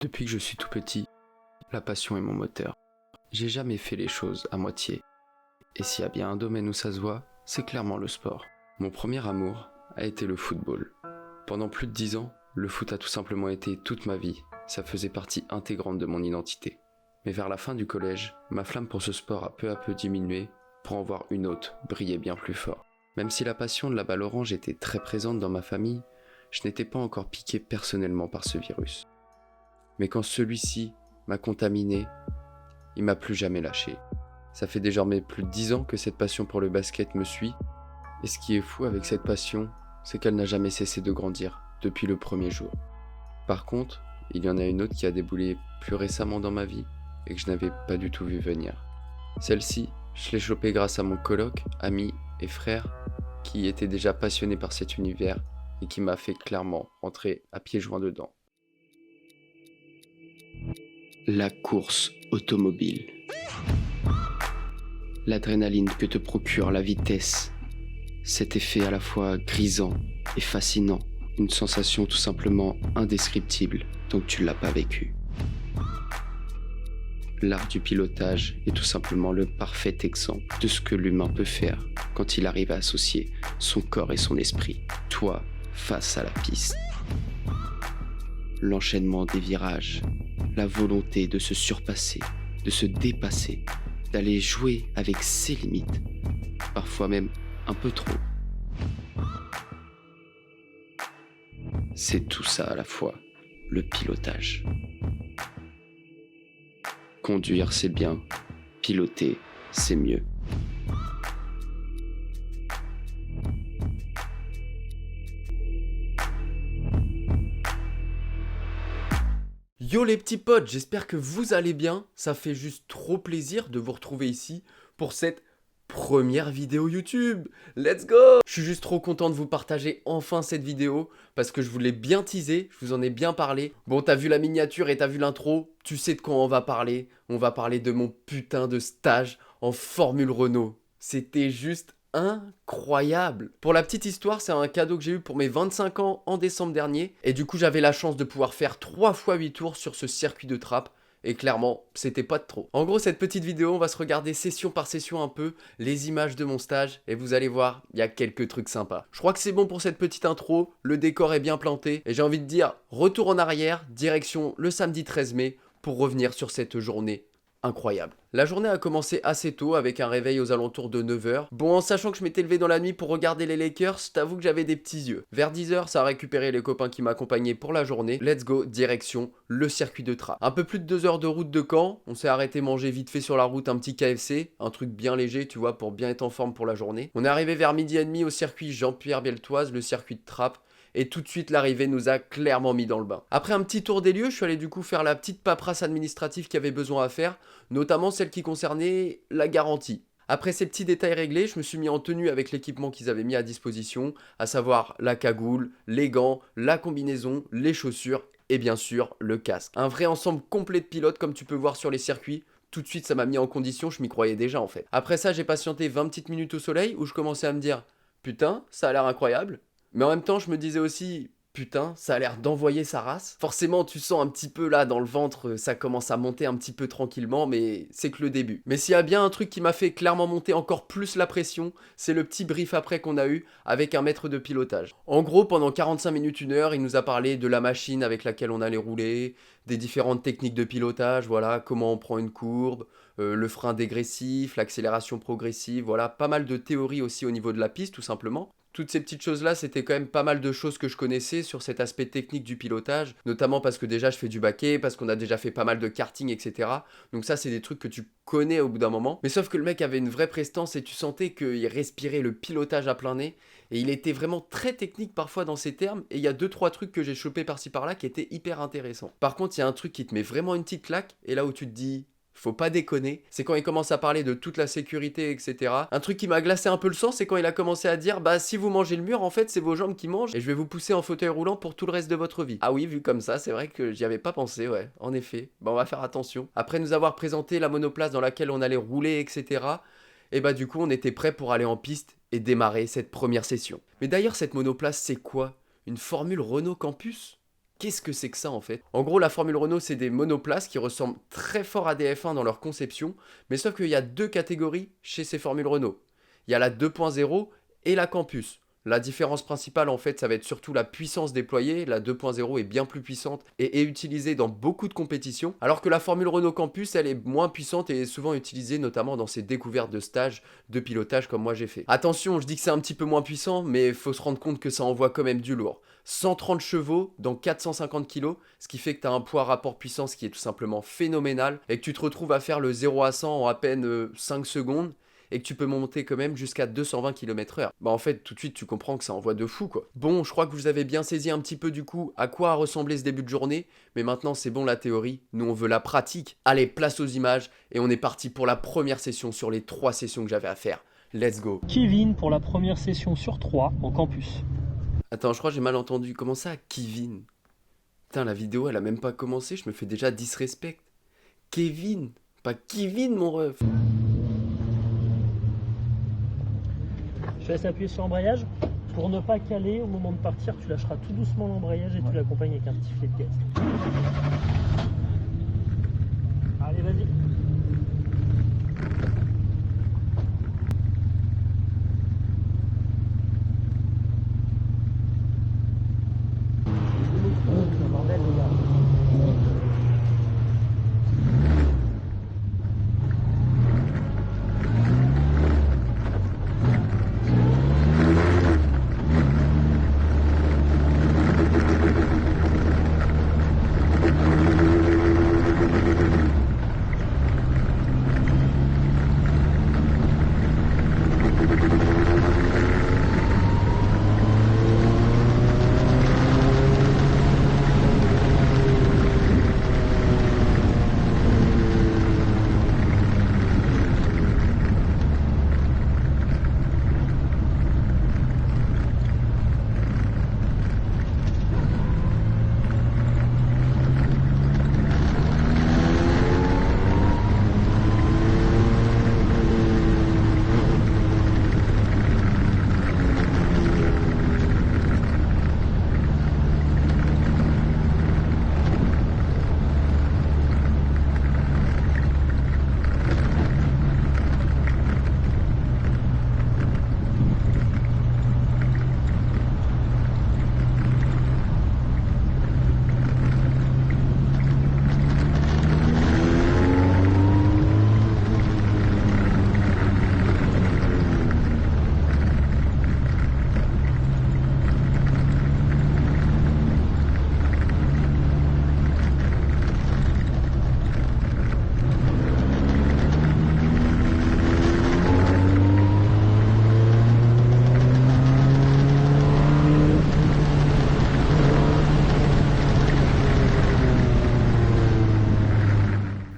Depuis que je suis tout petit, la passion est mon moteur. J'ai jamais fait les choses à moitié. Et s'il y a bien un domaine où ça se voit, c'est clairement le sport. Mon premier amour a été le football. Pendant plus de 10 ans, le foot a tout simplement été toute ma vie. Ça faisait partie intégrante de mon identité. Mais vers la fin du collège, ma flamme pour ce sport a peu à peu diminué pour en voir une autre briller bien plus fort. Même si la passion de la balle orange était très présente dans ma famille, je n'étais pas encore piqué personnellement par ce virus. Mais quand celui-ci m'a contaminé, il m'a plus jamais lâché. Ça fait désormais plus de 10 ans que cette passion pour le basket me suit, et ce qui est fou avec cette passion, c'est qu'elle n'a jamais cessé de grandir depuis le premier jour. Par contre, il y en a une autre qui a déboulé plus récemment dans ma vie et que je n'avais pas du tout vu venir. Celle-ci, je l'ai chopée grâce à mon coloc, ami et frère, qui était déjà passionné par cet univers et qui m'a fait clairement rentrer à pieds joints dedans. La course automobile. L'adrénaline que te procure la vitesse. Cet effet à la fois grisant et fascinant. Une sensation tout simplement indescriptible tant que tu ne l'as pas vécu. L'art du pilotage est tout simplement le parfait exemple de ce que l'humain peut faire quand il arrive à associer son corps et son esprit. Toi, face à la piste. L'enchaînement des virages, la volonté de se surpasser, de se dépasser, d'aller jouer avec ses limites, parfois même un peu trop. C'est tout ça à la fois, le pilotage. Conduire, c'est bien, piloter, c'est mieux. Yo les petits potes, j'espère que vous allez bien. Ça fait juste trop plaisir de vous retrouver ici pour cette première vidéo YouTube. Let's go! Je suis juste trop content de vous partager enfin cette vidéo parce que je vous l'ai bien teasé, je vous en ai bien parlé. Bon, t'as vu la miniature et t'as vu l'intro, tu sais de quoi on va parler. On va parler de mon putain de stage en Formule Renault. C'était juste incroyable. Pour la petite histoire, c'est un cadeau que j'ai eu pour mes 25 ans en décembre dernier. Et du coup, j'avais la chance de pouvoir faire 3 fois 8 tours sur ce circuit de trappe. Et clairement, c'était pas de trop. En gros, cette petite vidéo, on va se regarder session par session un peu les images de mon stage. Et vous allez voir, il y a quelques trucs sympas. Je crois que c'est bon pour cette petite intro. Le décor est bien planté. Et j'ai envie de dire, retour en arrière, direction le samedi 13 mai, pour revenir sur cette journée incroyable. La journée a commencé assez tôt avec un réveil aux alentours de 9h. Bon, en sachant que je m'étais levé dans la nuit pour regarder les Lakers, t'avoue que j'avais des petits yeux. Vers 10h, ça a récupéré les copains qui m'accompagnaient pour la journée. Let's go, direction le circuit de trappe. Un peu plus de 2 heures de route de Caen. On s'est arrêté manger vite fait sur la route un petit KFC. Un truc bien léger, tu vois, pour bien être en forme pour la journée. On est arrivé vers 12h30 au circuit Jean-Pierre Beltoise, le circuit de trappe. Et tout de suite, l'arrivée nous a clairement mis dans le bain. Après un petit tour des lieux, je suis allé du coup faire la petite paperasse administrative qu'il y avait besoin à faire, notamment celle qui concernait la garantie. Après ces petits détails réglés, je me suis mis en tenue avec l'équipement qu'ils avaient mis à disposition, à savoir la cagoule, les gants, la combinaison, les chaussures et bien sûr le casque. Un vrai ensemble complet de pilotes comme tu peux voir sur les circuits. Tout de suite, ça m'a mis en condition, je m'y croyais déjà en fait. Après ça, j'ai patienté 20 petites minutes au soleil où je commençais à me dire « Putain, ça a l'air incroyable ». Mais en même temps, je me disais aussi, putain, ça a l'air d'envoyer sa race. Forcément, tu sens un petit peu là dans le ventre, ça commence à monter un petit peu tranquillement, mais c'est que le début. Mais s'il y a bien un truc qui m'a fait clairement monter encore plus la pression, c'est le petit brief après qu'on a eu avec un maître de pilotage. En gros, pendant 45 minutes, 1 heure, il nous a parlé de la machine avec laquelle on allait rouler, des différentes techniques de pilotage, voilà, comment on prend une courbe, le frein dégressif, l'accélération progressive, voilà, pas mal de théories aussi au niveau de la piste, tout simplement. Toutes ces petites choses-là, c'était quand même pas mal de choses que je connaissais sur cet aspect technique du pilotage, notamment parce que déjà je fais du baquet, parce qu'on a déjà fait pas mal de karting, etc. Donc ça, c'est des trucs que tu connais au bout d'un moment. Mais sauf que le mec avait une vraie prestance et tu sentais qu'il respirait le pilotage à plein nez. Et il était vraiment très technique parfois dans ses termes. Et il y a 2-3 trucs que j'ai chopés par-ci par-là qui étaient hyper intéressants. Par contre, il y a un truc qui te met vraiment une petite claque. Et là où tu te dis... faut pas déconner, c'est quand il commence à parler de toute la sécurité, etc. Un truc qui m'a glacé un peu le sang, c'est quand il a commencé à dire « Bah si vous mangez le mur, en fait c'est vos jambes qui mangent et je vais vous pousser en fauteuil roulant pour tout le reste de votre vie. » Ah oui, vu comme ça, c'est vrai que j'y avais pas pensé, ouais, en effet. Bah on va faire attention. Après nous avoir présenté la monoplace dans laquelle on allait rouler, etc. Et bah du coup on était prêt pour aller en piste et démarrer cette première session. Mais d'ailleurs cette monoplace c'est quoi? Une Formule Renault Campus? qu'est-ce que c'est que ça en fait? En gros, la Formule Renault, c'est des monoplaces qui ressemblent très fort à des F1 dans leur conception, mais sauf qu'il y a deux catégories chez ces Formules Renault. Il y a la 2.0 et la Campus. La différence principale, en fait, ça va être surtout la puissance déployée. La 2.0 est bien plus puissante et est utilisée dans beaucoup de compétitions, alors que la Formule Renault Campus, elle est moins puissante et est souvent utilisée notamment dans ses découvertes de stages de pilotage comme moi j'ai fait. Attention, je dis que c'est un petit peu moins puissant, mais il faut se rendre compte que ça envoie quand même du lourd. 130 chevaux dans 450 kg, ce qui fait que tu as un poids rapport puissance qui est tout simplement phénoménal et que tu te retrouves à faire le 0 à 100 en à peine 5 secondes. Et que tu peux monter quand même jusqu'à 220 km/h. Bah en fait, tout de suite, tu comprends que ça envoie de fou, quoi. Bon, je crois que vous avez bien saisi un petit peu du coup à quoi a ressemblé ce début de journée, mais maintenant c'est bon la théorie, nous on veut la pratique. Allez, place aux images, et on est parti pour la première session sur les 3 sessions que j'avais à faire. Let's go. Kevin pour la première session sur 3 en campus. Attends, je crois que j'ai mal entendu. Comment ça, Kevin? Putain, la vidéo elle a même pas commencé, je me fais déjà disrespect. Kevin, pas Kevin mon ref. Je laisse appuyer sur l'embrayage. Pour ne pas caler, au moment de partir, tu lâcheras tout doucement l'embrayage et tu l'accompagnes avec un petit filet de gaz. Allez, vas-y. Bordel, les gars.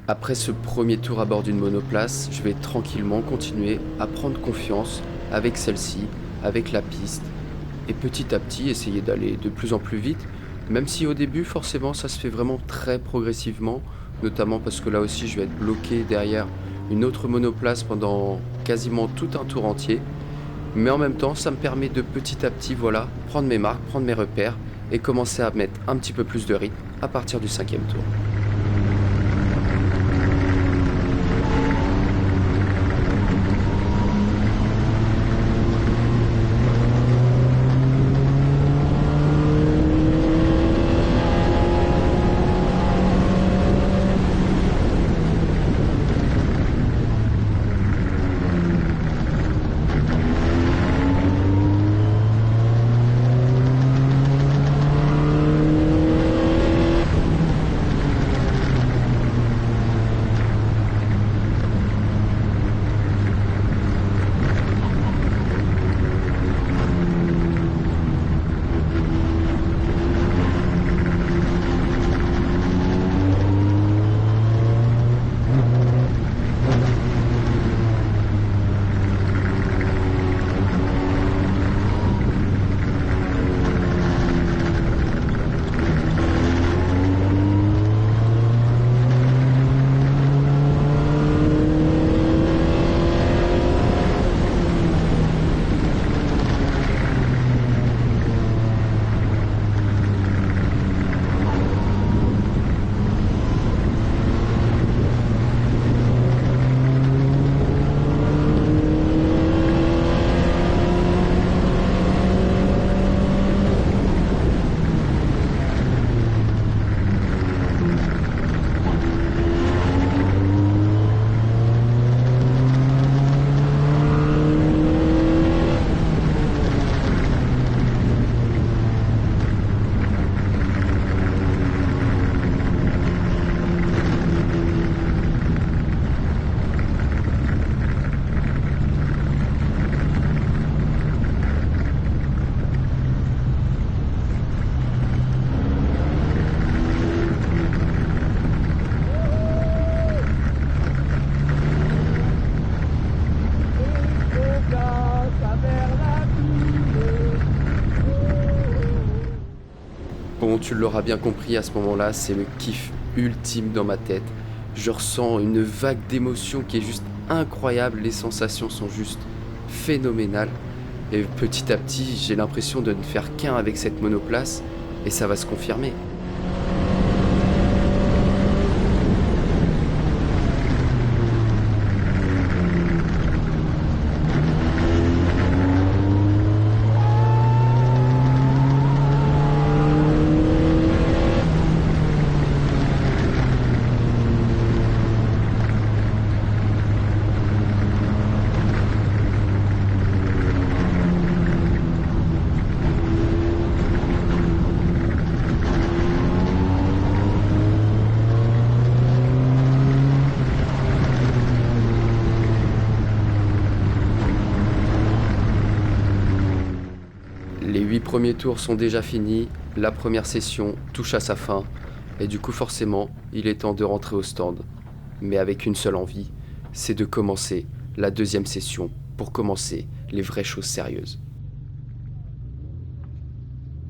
Après ce premier tour à bord d'une monoplace, je vais tranquillement continuer à prendre confiance avec celle-ci, avec la piste, et petit à petit essayer d'aller de plus en plus vite, même si au début forcément ça se fait vraiment très progressivement, notamment parce que là aussi je vais être bloqué derrière une autre monoplace pendant quasiment tout un tour entier, mais en même temps ça me permet de petit à petit prendre mes marques, prendre mes repères et commencer à mettre un petit peu plus de rythme à partir du 5e tour. tu l'auras bien compris à ce moment-là, c'est le kiff ultime dans ma tête. Je ressens une vague d'émotions qui est juste incroyable, les sensations sont juste phénoménales. Et petit à petit, j'ai l'impression de ne faire qu'un avec cette monoplace, et ça va se confirmer. Les 8 premiers tours sont déjà finis, la première session touche à sa fin, et du coup forcément, il est temps de rentrer au stand. Mais avec une seule envie, c'est de commencer la deuxième session pour commencer les vraies choses sérieuses.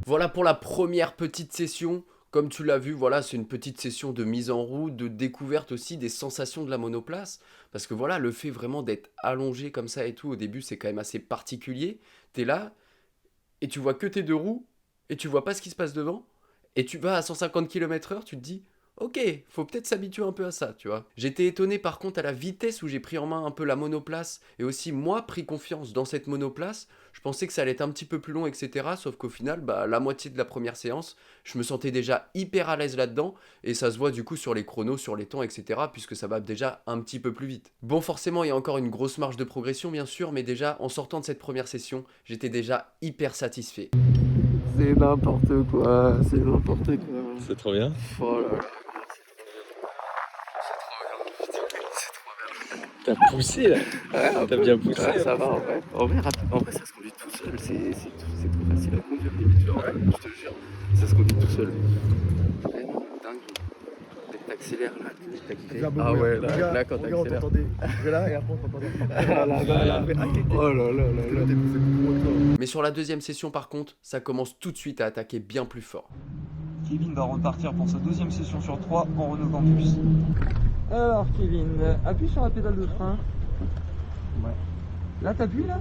Voilà pour la première petite session. Comme tu l'as vu, voilà, c'est une petite session de mise en route, de découverte aussi des sensations de la monoplace. Parce que voilà, le fait vraiment d'être allongé comme ça et tout, au début, c'est quand même assez particulier. T'es là, et tu vois que tes deux roues, et tu vois pas ce qui se passe devant, et tu vas à 150 km/h, tu te dis, ok, faut peut-être s'habituer un peu à ça, tu vois. J'étais étonné par contre à la vitesse où j'ai pris en main un peu la monoplace, et aussi moi pris confiance dans cette monoplace. Je pensais que ça allait être un petit peu plus long, etc. Sauf qu'au final, bah, la moitié de la première séance, je me sentais déjà hyper à l'aise là-dedans, et ça se voit du coup sur les chronos, sur les temps, etc. Puisque ça va déjà un petit peu plus vite. Bon, forcément, il y a encore une grosse marge de progression, bien sûr, mais déjà, en sortant de cette première session, j'étais déjà hyper satisfait. C'est n'importe quoi, c'est n'importe quoi. C'est trop bien. Oh là là. T'as poussé là. Ouais, T'as bien poussé. Ouais, ça va en vrai. En vrai, ça se conduit tout seul. C'est trop facile à conduire limite. Ouais, je te jure. Ça se conduit tout seul. Ouais, non, dingue. Dès que t'accélères là, t'as kiffé. Ah ouais, là quand t'accélères. Là et après on t'entendait. Ah là. Oh là là là là. Mais sur la deuxième session, par contre, ça commence tout de suite à attaquer bien plus fort. Kevin va repartir pour sa deuxième session sur 3 en Renault Campus. Alors Kevin, appuie sur la pédale de frein. Ouais. Là t'appuies là.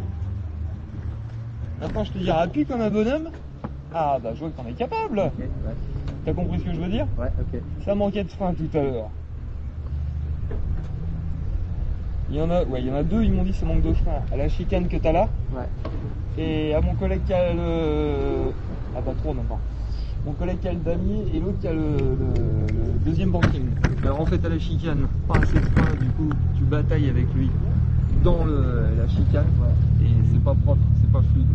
Maintenant je te dirai appuie comme un bonhomme. Ah bah je vois que t'en es capable. Ok, ouais. T'as compris ce que je veux dire? Ouais, ok. Ça manquait de frein tout à l'heure. Il y en a deux, ils m'ont dit ça manque de frein. À la chicane que t'as là. Ouais. Et à mon collègue qui a le... Ah pas trop non pas. Mon collègue qui a le damier et l'autre qui a le deuxième banking. Alors en fait à la chicane, pas assez de frein, du coup tu batailles avec lui dans la chicane et c'est pas propre, c'est pas fluide.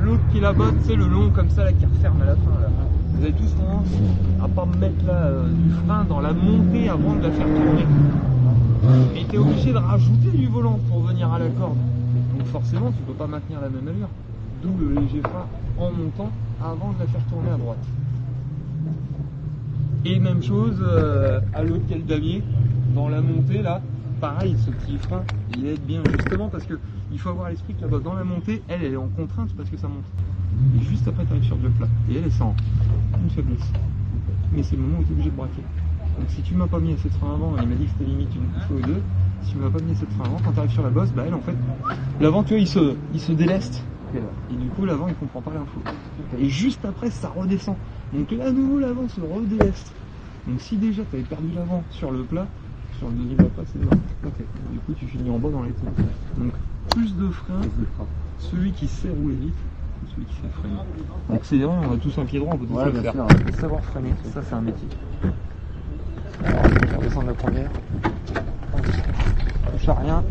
L'autre qui est là-bas, c'est le long comme ça là qui referme à la fin là. Vous avez tous tendance à pas mettre là du frein dans la montée avant de la faire tourner. Et t'es obligé de rajouter du volant pour venir à la corde. Donc forcément tu peux pas maintenir la même allure. D'où le léger frein en montant avant de la faire tourner à droite. Et même chose à l'autre qui a le damier, dans la montée là, pareil, ce petit frein, il aide bien justement parce que il faut avoir à l'esprit que là-bas dans la montée, elle est en contrainte parce que ça monte. Et juste après tu arrives sur le plat, et elle est sans une faiblesse. Mais c'est le moment où tu es obligé de braquer. Donc si tu m'as pas mis assez de frein avant, il m'a dit que c'était limite une fois ou deux, si tu m'as pas mis assez de frein avant, quand tu arrives sur la bosse, bah elle en fait, l'avant tu vois il se déleste. Et du coup l'avant il comprend pas l'info. Et juste après ça redescend. Donc là à nouveau l'avant se redéleste. Donc si déjà tu avais perdu l'avant sur le plat, sur le deuxième plat c'est mort. Okay. Du coup tu finis en bas dans les temps. Donc plus de frein, celui qui sait rouler vite, celui qui sait freiner. Accélérant, on a tous un pied droit, on peut tous le faire. Sûr. Savoir freiner, ça c'est un métier. Alors je vais redescendre la première. On touche à rien.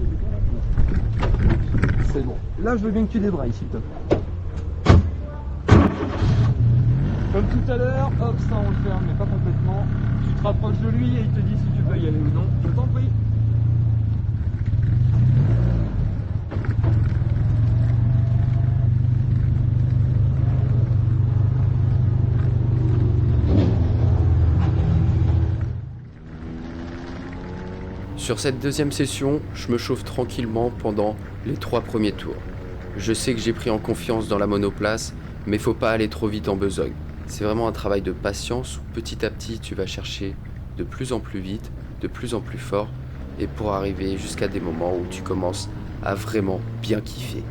C'est bon. Là, je veux bien que tu débrailles, s'il te plaît. Comme tout à l'heure, hop, ça on le ferme, mais pas complètement. Tu te rapproches de lui et il te dit si tu peux y aller ou non. Je t'en prie. Sur cette deuxième session, je me chauffe tranquillement pendant les 3 premiers tours. Je sais que j'ai pris en confiance dans la monoplace Mais faut pas aller trop vite en besogne. C'est vraiment un travail de patience où petit à petit tu vas chercher de plus en plus vite, de plus en plus fort, et pour arriver jusqu'à des moments où tu commences à vraiment bien kiffer.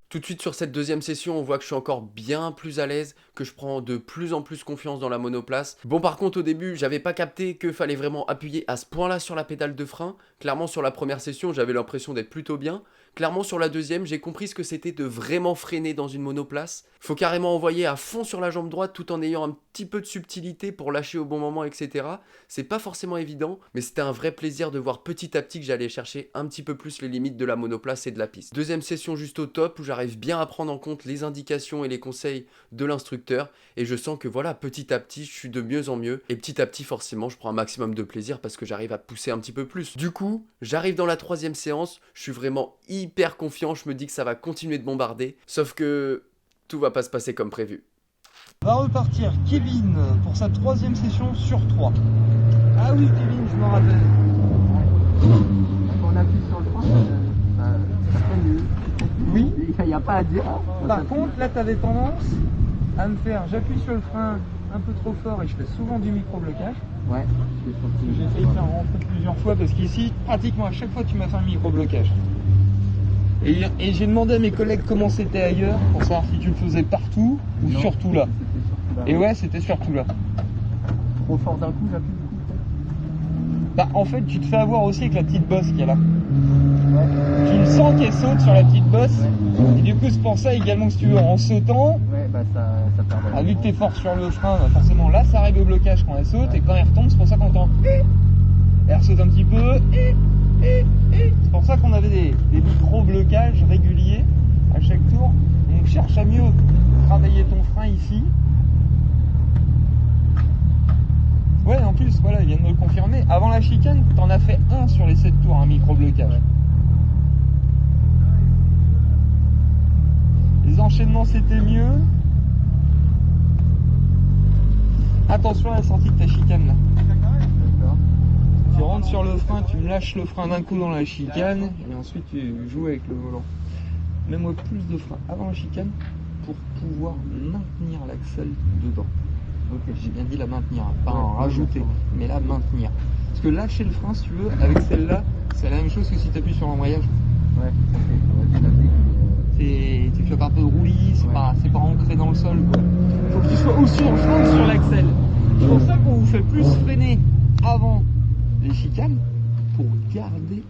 Tout de suite sur cette deuxième session, on voit que je suis encore bien plus à l'aise, que je prends de plus en plus confiance dans la monoplace. Bon, par contre au début, j'avais pas capté qu'il fallait vraiment appuyer à ce point-là sur la pédale de frein. Clairement sur la première session, j'avais l'impression d'être plutôt bien. Clairement sur la deuxième, j'ai compris ce que c'était de vraiment freiner dans une monoplace. Faut carrément envoyer à fond sur la jambe droite tout en ayant un petit peu de subtilité pour lâcher au bon moment, etc. C'est pas forcément évident, mais c'était un vrai plaisir de voir petit à petit que j'allais chercher un petit peu plus les limites de la monoplace et de la piste. Deuxième session juste au top où j'arrive bien à prendre en compte les indications et les conseils de l'instructeur et je sens que voilà, petit à petit, je suis de mieux en mieux et petit à petit, forcément, je prends un maximum de plaisir parce que j'arrive à pousser un petit peu plus. Du coup, j'arrive dans la troisième séance, je suis vraiment hyper confiant, je me dis que ça va continuer de bombarder, sauf que tout va pas se passer comme prévu. Va repartir Kevin pour sa troisième session sur 3. Ah oui Kevin, je me rappelle. Quand on appuie sur le frein, ça fait mieux. Oui. Il n'y a pas à dire. Par contre, là, tu avais tendance à me faire, j'appuie sur le frein un peu trop fort et je fais souvent du micro-blocage. Ouais, j'ai senti. J'ai failli faire rentrer plusieurs fois parce qu'ici, pratiquement à chaque fois, tu m'as fait un micro-blocage. Et j'ai demandé à mes collègues comment c'était ailleurs pour savoir si tu le faisais partout ou Non, surtout là. c'était surtout là. Et ouais, c'était surtout là. Trop fort d'un coup, j'appuie du coup. Bah, en fait, tu te fais avoir aussi avec la petite bosse qu'il y a là. Ouais. Tu le sens qu'elle saute sur la petite bosse. Ouais. Et du coup, c'est pour ça également que si tu veux, en sautant, Ouais, bah ça perd. ah, vu que t'es fort sur le frein, bah, forcément là, ça arrive au blocage quand elle saute. Et quand elle retombe, c'est pour ça qu'on entend. Elle ressaute un petit peu. C'est pour ça qu'on avait des micro-blocages réguliers à chaque tour. Donc cherche à mieux travailler ton frein ici. Ouais, en plus, voilà, il vient de me le confirmer. Avant la chicane, t'en as fait un sur les 7 tours, un micro-blocage. Les enchaînements, c'était mieux. Attention à la sortie de ta chicane, là. D'accord. Tu rentres sur le frein, tu lâches le frein d'un coup dans la chicane, et ensuite tu joues avec le volant. Mets-moi plus de frein avant la chicane pour pouvoir maintenir l'axle dedans. Ok, j'ai bien dit la maintenir, pas en rajouter, mais la maintenir. Parce que lâcher le frein, si tu veux, avec celle-là, c'est la même chose que si tu appuies sur l'embrayage. Ouais, ok. Tu fais pas un peu de roulis, c'est pas ancré dans le sol, quoi. Faut que tu sois ou sur le frein ou sur l'axle. C'est pour ça qu'on vous fait plus freiner avant les chicanes pour garder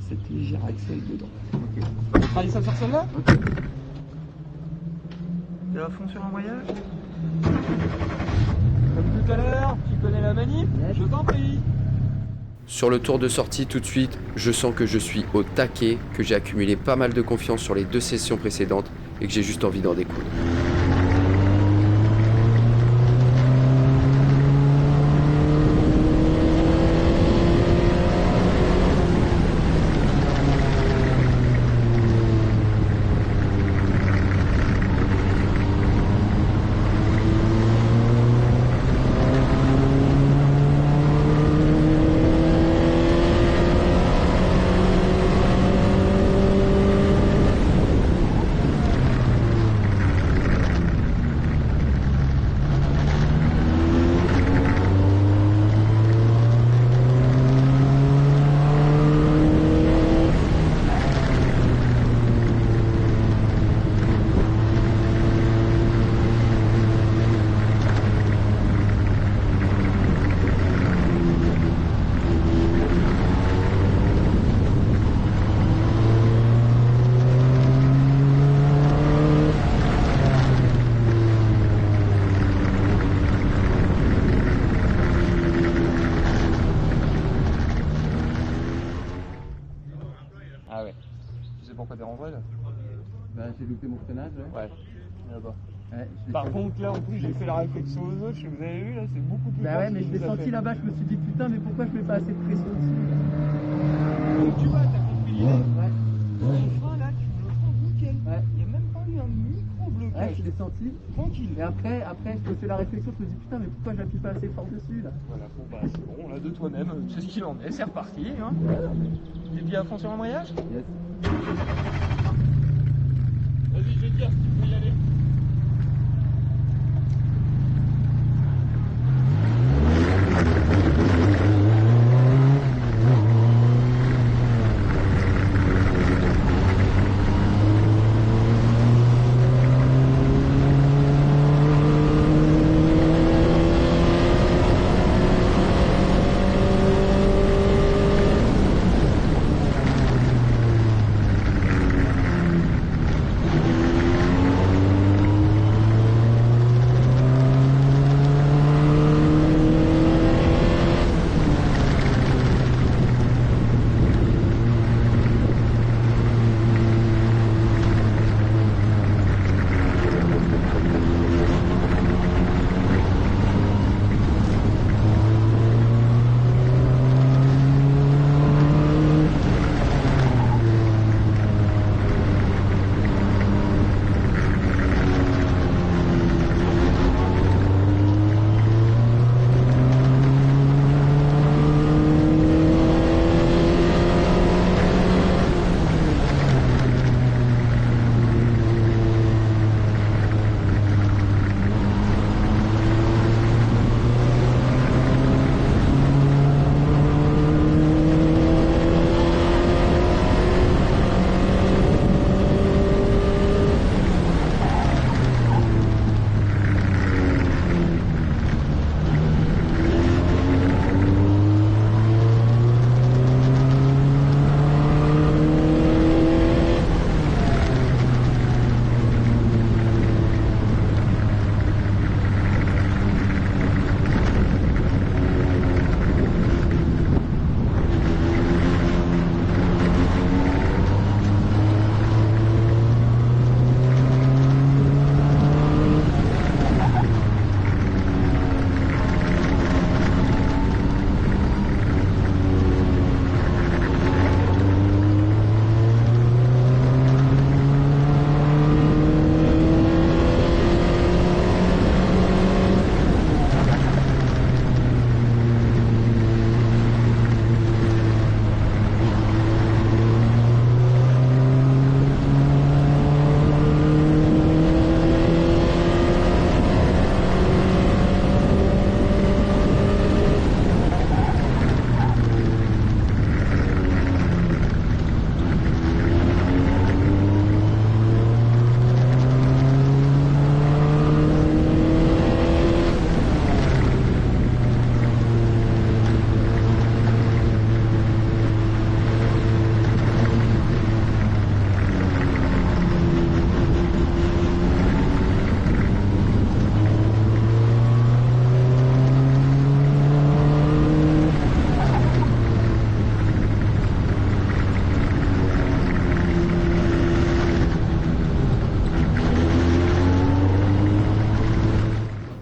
cette légère axelle dedans. Ok. On va travailler ça sur celle-là. Ok. T'es à fond sur l'embrayage. Comme tout à l'heure, tu connais la manip, je t'en prie. Sur le tour de sortie, tout de suite, je sens que je suis au taquet, que j'ai accumulé pas mal de confiance sur les 2 sessions précédentes et que j'ai juste envie d'en découdre. Ah ouais. Tu sais pourquoi t'es rentré là? Bah j'ai loupé mon freinage, ouais. Ouais. Là-bas. Ouais, je l'ai Par fait. contre là en plus j'ai fait la réflexion aux autres, vous avez vu là, c'est beaucoup plus Bah fort ouais, ce mais que je l'ai vous avez senti fait. là-bas, je me suis dit putain, mais pourquoi je mets pas assez de pression dessus? Donc tu vois, t'as compris l'idée. Ouais. Le frein là, tu me le prends nickel. Ouais. Il n'y a même pas eu un micro-blocage. Ouais, je l'ai senti. Tranquille. Et après, je me fais la réflexion, je me dis putain, mais pourquoi j'appuie pas assez fort dessus là? Voilà, bon bah c'est bon, là de toi-même, c'est ce qu'il en est, c'est reparti. Hein. T'es bien à fond sur l'embrayage? Yes. Vas-y, je vais te dire si tu peux y aller.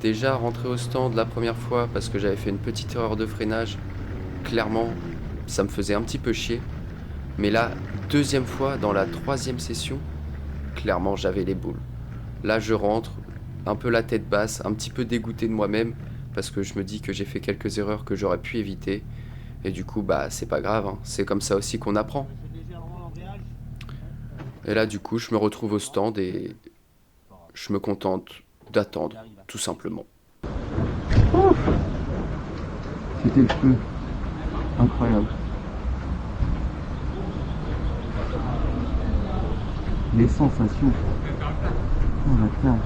déjà rentré au stand la première fois parce que j'avais fait une petite erreur de freinage. Clairement, ça me faisait un petit peu chier. Mais la deuxième fois, dans la troisième session, clairement j'avais les boules. Là je rentre, un peu la tête basse, un petit peu dégoûté de moi-même, parce que je me dis que j'ai fait quelques erreurs que j'aurais pu éviter. Et du coup, bah c'est pas grave, hein. C'est comme ça aussi qu'on apprend. Et là du coup, je me retrouve au stand et je me contente d'attendre, tout simplement. C'était le feu. Incroyable. Les sensations. Oh la vache.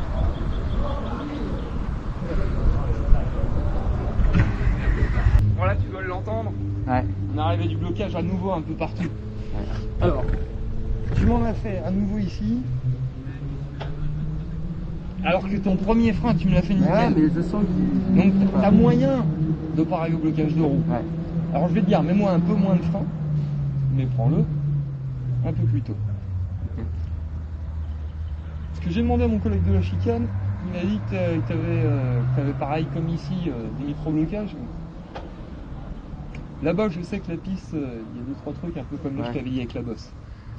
Voilà, tu dois l'entendre. Ouais. On est arrivé du blocage à nouveau un peu partout. Ouais. Alors, tu m'en as fait à nouveau ici. Alors que ton premier frein, tu me l'as fait nickel. Ouais, mais je sens qu'il... Donc, t'as moyen de pas arriver au blocage de roue. Ouais. Alors, je vais te dire, mets-moi un peu moins de frein, mais prends-le un peu plus tôt. Ok. Parce que j'ai demandé à mon collègue de la chicane, il m'a dit que t'avais pareil comme ici, des micro-blocages. Là-bas, je sais que la piste, il y a 2-3 trucs un peu comme là, je t'avais dit avec la bosse.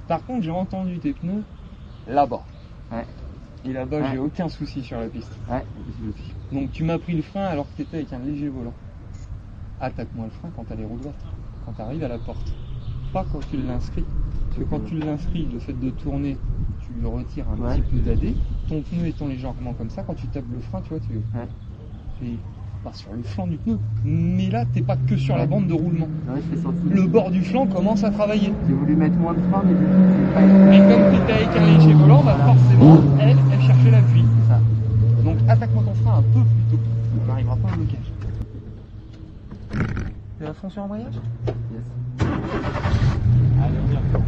Par contre, j'ai entendu tes pneus là-bas. Ouais. Et là-bas, Ouais. j'ai aucun souci sur la piste. Ouais. Donc tu m'as pris le frein alors que tu étais avec un léger volant. Attaque-moi le frein quand tu as les roues droites, quand tu arrives à la porte. Pas quand tu l'inscris. Parce que quand tu l'inscris, le fait de tourner, tu lui retires un petit peu d'AD. Ton pneu étant légèrement comme ça, quand tu tapes le frein, tu vois, tu pars sur le flanc du pneu. Mais là, t'es pas que sur la bande de roulement. Ouais, je l'ai senti. Le bord du flanc commence à travailler. J'ai voulu mettre moins de frein, mais du coup, c'est pas... Et comme tu étais avec un léger volant, bah forcément, elle cherchait l'appui. C'est ça. Donc attaque-moi ton frein un peu plus tôt. On n'arrivera pas à un blocage. Tu as fond sur embrayage ? Yes. Allez, on y va.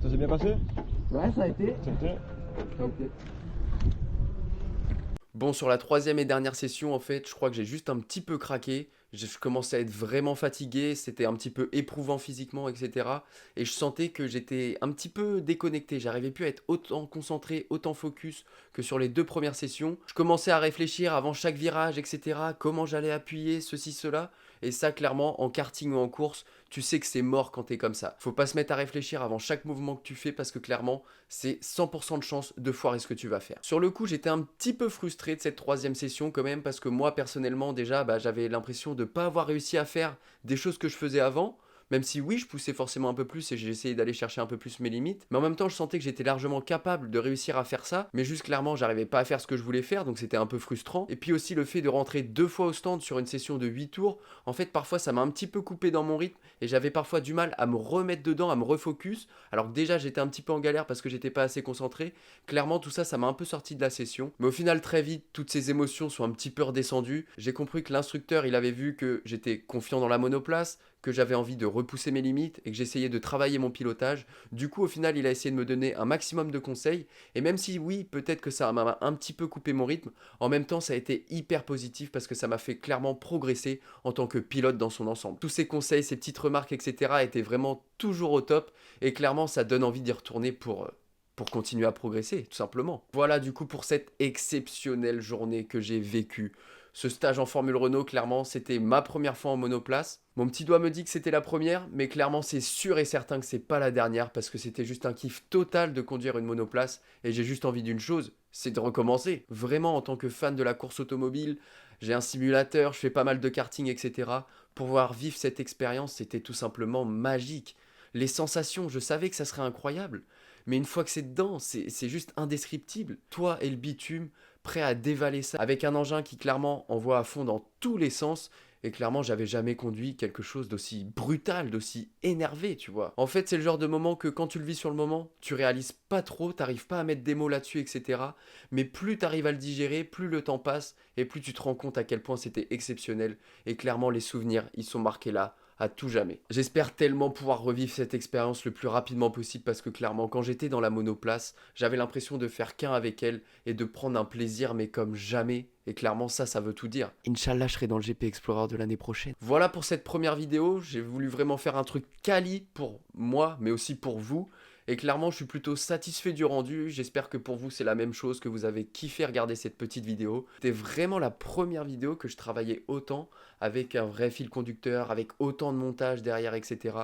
Ça s'est bien passé? Ouais, ça a été. Bon, sur la troisième et dernière session, en fait, je crois que j'ai juste un petit peu craqué. Je commençais à être vraiment fatigué, c'était un petit peu éprouvant physiquement, etc. Et je sentais que j'étais un petit peu déconnecté. J'arrivais plus à être autant concentré, autant focus que sur les 2 premières sessions. Je commençais à réfléchir avant chaque virage, etc. Comment j'allais appuyer, ceci, cela. Et ça, clairement, en karting ou en course, tu sais que c'est mort quand t'es comme ça. Faut pas se mettre à réfléchir avant chaque mouvement que tu fais parce que clairement, c'est 100% de chance de foirer ce que tu vas faire. Sur le coup, j'étais un petit peu frustré de cette troisième session quand même parce que moi, personnellement, déjà, j'avais l'impression de pas avoir réussi à faire des choses que je faisais avant. Même si oui, je poussais forcément un peu plus et j'ai essayé d'aller chercher un peu plus mes limites. Mais en même temps, je sentais que j'étais largement capable de réussir à faire ça. Mais juste clairement, j'arrivais pas à faire ce que je voulais faire. Donc c'était un peu frustrant. Et puis aussi le fait de rentrer 2 fois au stand sur une session de 8 tours. En fait, parfois, ça m'a un petit peu coupé dans mon rythme. Et j'avais parfois du mal à me remettre dedans, à me refocus. Alors que déjà, j'étais un petit peu en galère parce que j'étais pas assez concentré. Clairement, tout ça, ça m'a un peu sorti de la session. Mais au final, très vite, toutes ces émotions sont un petit peu redescendues. J'ai compris que l'instructeur, il avait vu que j'étais confiant dans la monoplace, que j'avais envie de repousser mes limites et que j'essayais de travailler mon pilotage. Du coup, au final, il a essayé de me donner un maximum de conseils. Et même si oui, peut-être que ça m'a un petit peu coupé mon rythme, en même temps, ça a été hyper positif parce que ça m'a fait clairement progresser en tant que pilote dans son ensemble. Tous ces conseils, ces petites remarques, etc. étaient vraiment toujours au top. Et clairement, ça donne envie d'y retourner pour continuer à progresser, tout simplement. Voilà du coup pour cette exceptionnelle journée que j'ai vécue. Ce stage en Formule Renault, clairement, c'était ma première fois en monoplace. Mon petit doigt me dit que c'était la première, mais clairement, c'est sûr et certain que c'est pas la dernière, parce que c'était juste un kiff total de conduire une monoplace, et j'ai juste envie d'une chose, c'est de recommencer. Vraiment, en tant que fan de la course automobile, j'ai un simulateur, je fais pas mal de karting, etc. Pouvoir vivre cette expérience, c'était tout simplement magique. Les sensations, je savais que ça serait incroyable, mais une fois que c'est dedans, c'est juste indescriptible. Toi et le bitume, prêt à dévaler ça avec un engin qui clairement envoie à fond dans tous les sens. Et clairement, j'avais jamais conduit quelque chose d'aussi brutal, d'aussi énervé, tu vois. En fait, c'est le genre de moment que quand tu le vis sur le moment, tu réalises pas trop, t'arrives pas à mettre des mots là-dessus, etc. Mais plus t'arrives à le digérer, plus le temps passe, et plus tu te rends compte à quel point c'était exceptionnel. Et clairement, les souvenirs, ils sont marqués là, à tout jamais. J'espère tellement pouvoir revivre cette expérience le plus rapidement possible parce que clairement, quand j'étais dans la monoplace, j'avais l'impression de faire qu'un avec elle et de prendre un plaisir, mais comme jamais. Et clairement, ça veut tout dire. Inch'Allah, je serai dans le GP Explorer de l'année prochaine. Voilà pour cette première vidéo. J'ai voulu vraiment faire un truc quali pour moi, mais aussi pour vous. Et clairement, je suis plutôt satisfait du rendu. J'espère que pour vous, c'est la même chose, que vous avez kiffé regarder cette petite vidéo. C'était vraiment la première vidéo que je travaillais autant, avec un vrai fil conducteur, avec autant de montage derrière, etc.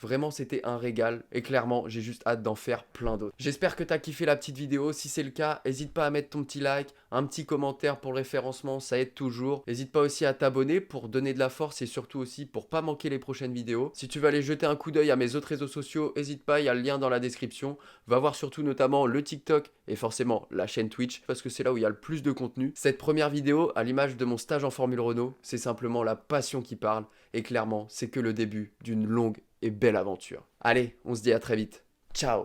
Vraiment, c'était un régal. Et clairement, j'ai juste hâte d'en faire plein d'autres. J'espère que t'as kiffé la petite vidéo. Si c'est le cas, n'hésite pas à mettre ton petit like, un petit commentaire pour le référencement, ça aide toujours. N'hésite pas aussi à t'abonner pour donner de la force et surtout aussi pour pas manquer les prochaines vidéos. Si tu veux aller jeter un coup d'œil à mes autres réseaux sociaux, n'hésite pas, il y a le lien dans la description. Va voir surtout notamment le TikTok et forcément la chaîne Twitch parce que c'est là où il y a le plus de contenu. Cette première vidéo, à l'image de mon stage en Formule Renault, c'est simplement la passion qui parle et clairement, c'est que le début d'une longue et belle aventure. Allez, on se dit à très vite. Ciao!